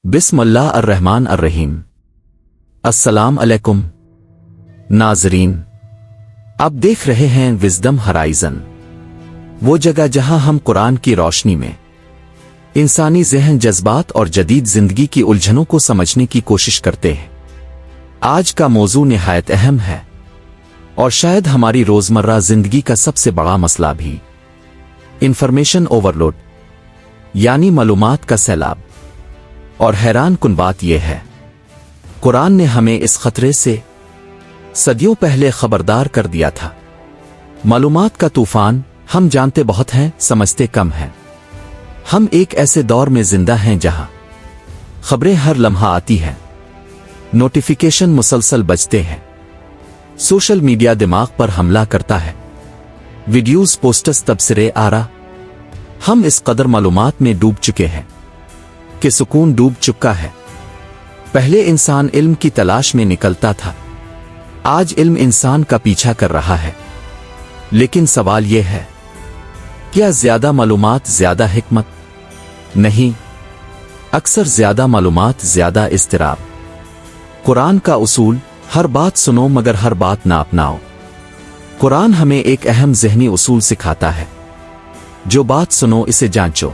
بسم اللہ الرحمن الرحیم۔ السلام علیکم ناظرین، آپ دیکھ رہے ہیں وزڈم ہرائزن، وہ جگہ جہاں ہم قرآن کی روشنی میں انسانی ذہن، جذبات اور جدید زندگی کی الجھنوں کو سمجھنے کی کوشش کرتے ہیں۔ آج کا موضوع نہایت اہم ہے اور شاید ہماری روزمرہ زندگی کا سب سے بڑا مسئلہ بھی، انفارمیشن اوورلوڈ، یعنی معلومات کا سیلاب۔ اور حیران کن بات یہ ہے، قرآن نے ہمیں اس خطرے سے صدیوں پہلے خبردار کر دیا تھا۔ معلومات کا طوفان، ہم جانتے بہت ہیں، سمجھتے کم ہیں۔ ہم ایک ایسے دور میں زندہ ہیں جہاں خبریں ہر لمحہ آتی ہیں، نوٹیفیکیشن مسلسل بجتے ہیں، سوشل میڈیا دماغ پر حملہ کرتا ہے، ویڈیوز، پوسٹس، تبصرے آرا۔ ہم اس قدر معلومات میں ڈوب چکے ہیں کہ سکون ڈوب چکا ہے۔ پہلے انسان علم کی تلاش میں نکلتا تھا، آج علم انسان کا پیچھا کر رہا ہے۔ لیکن سوال یہ ہے، کیا زیادہ معلومات زیادہ حکمت؟ نہیں، اکثر زیادہ معلومات زیادہ اضطراب۔ قرآن کا اصول، ہر بات سنو مگر ہر بات نہ اپناؤ۔ قرآن ہمیں ایک اہم ذہنی اصول سکھاتا ہے، جو بات سنو اسے جانچو۔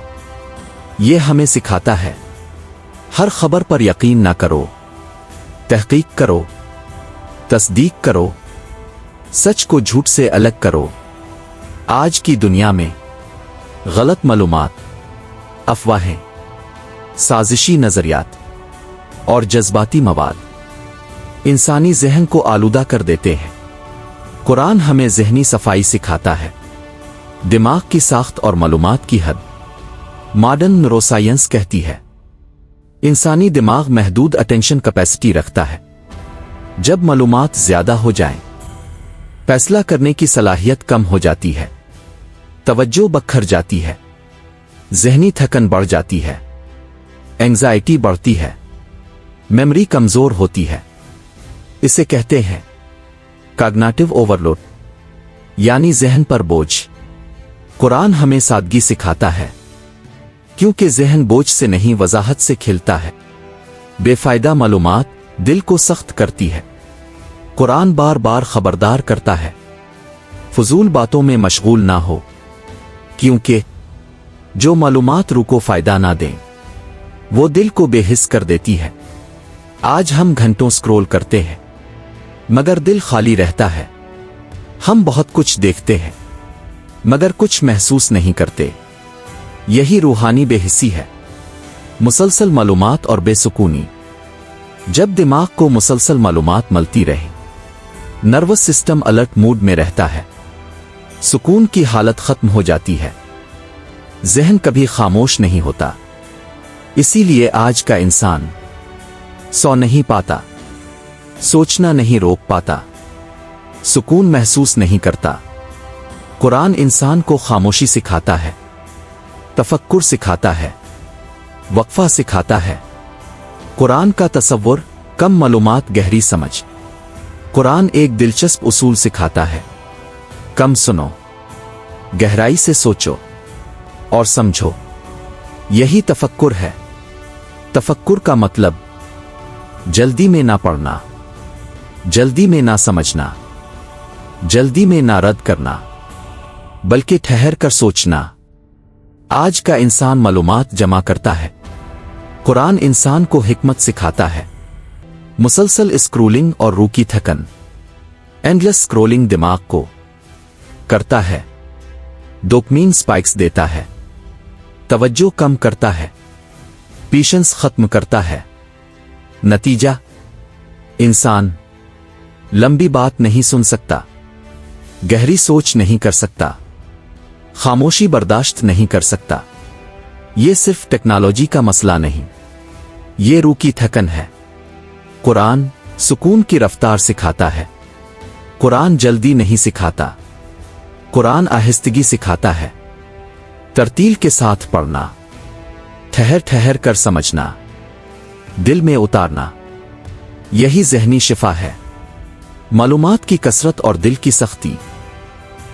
یہ ہمیں سکھاتا ہے، ہر خبر پر یقین نہ کرو، تحقیق کرو، تصدیق کرو، سچ کو جھوٹ سے الگ کرو۔ آج کی دنیا میں غلط معلومات، افواہیں، سازشی نظریات اور جذباتی مواد انسانی ذہن کو آلودہ کر دیتے ہیں۔ قرآن ہمیں ذہنی صفائی سکھاتا ہے، دماغ کی ساخت اور معلومات کی حد۔ ماڈرن نیوروسائنس کہتی ہے، انسانی دماغ محدود اٹینشن کیپیسٹی رکھتا ہے۔ جب معلومات زیادہ ہو جائیں، فیصلہ کرنے کی صلاحیت کم ہو جاتی ہے، توجہ بکھر جاتی ہے، ذہنی تھکن بڑھ جاتی ہے، اینگزائٹی بڑھتی ہے، میموری کمزور ہوتی ہے۔ اسے کہتے ہیں کاگنیٹو اوورلوڈ، یعنی ذہن پر بوجھ۔ قرآن ہمیں سادگی سکھاتا ہے، کیونکہ ذہن بوجھ سے نہیں، وضاحت سے کھلتا ہے۔ بے فائدہ معلومات دل کو سخت کرتی ہے۔ قرآن بار بار خبردار کرتا ہے، فضول باتوں میں مشغول نہ ہو، کیونکہ جو معلومات روح کو فائدہ نہ دیں، وہ دل کو بے حس کر دیتی ہے۔ آج ہم گھنٹوں سکرول کرتے ہیں، مگر دل خالی رہتا ہے۔ ہم بہت کچھ دیکھتے ہیں، مگر کچھ محسوس نہیں کرتے۔ یہی روحانی بے حسی ہے، مسلسل معلومات اور بے سکونی۔ جب دماغ کو مسلسل معلومات ملتی رہے، نروس سسٹم الرٹ موڈ میں رہتا ہے، سکون کی حالت ختم ہو جاتی ہے، ذہن کبھی خاموش نہیں ہوتا۔ اسی لیے آج کا انسان سو نہیں پاتا، سوچنا نہیں روک پاتا، سکون محسوس نہیں کرتا۔ قرآن انسان کو خاموشی سکھاتا ہے، تفکر سکھاتا ہے، وقفہ سکھاتا ہے۔ قرآن کا تصور، کم معلومات گہری سمجھ۔ قرآن ایک دلچسپ اصول سکھاتا ہے، کم سنو، گہرائی سے سوچو اور سمجھو۔ یہی تفکر ہے۔ تفکر کا مطلب جلدی میں نہ پڑھنا، جلدی میں نہ سمجھنا، جلدی میں نہ رد کرنا، بلکہ ٹھہر کر سوچنا۔ آج کا انسان معلومات جمع کرتا ہے، قرآن انسان کو حکمت سکھاتا ہے۔ مسلسل اسکرولنگ اور روح کی تھکن، اینڈلس اسکرولنگ دماغ کو کرتا ہے، ڈوپامین سپائکس دیتا ہے، توجہ کم کرتا ہے، پیشنس ختم کرتا ہے۔ نتیجہ، انسان لمبی بات نہیں سن سکتا، گہری سوچ نہیں کر سکتا، خاموشی برداشت نہیں کر سکتا۔ یہ صرف ٹیکنالوجی کا مسئلہ نہیں، یہ روح کی تھکن ہے۔ قرآن سکون کی رفتار سکھاتا ہے۔ قرآن جلدی نہیں سکھاتا، قرآن آہستگی سکھاتا ہے۔ ترتیل کے ساتھ پڑھنا، ٹھہر ٹھہر کر سمجھنا، دل میں اتارنا، یہی ذہنی شفا ہے۔ معلومات کی کثرت اور دل کی سختی،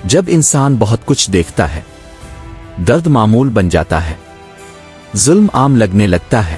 جب انسان بہت کچھ دیکھتا ہے، درد معمول بن جاتا ہے، ظلم عام لگنے لگتا ہے،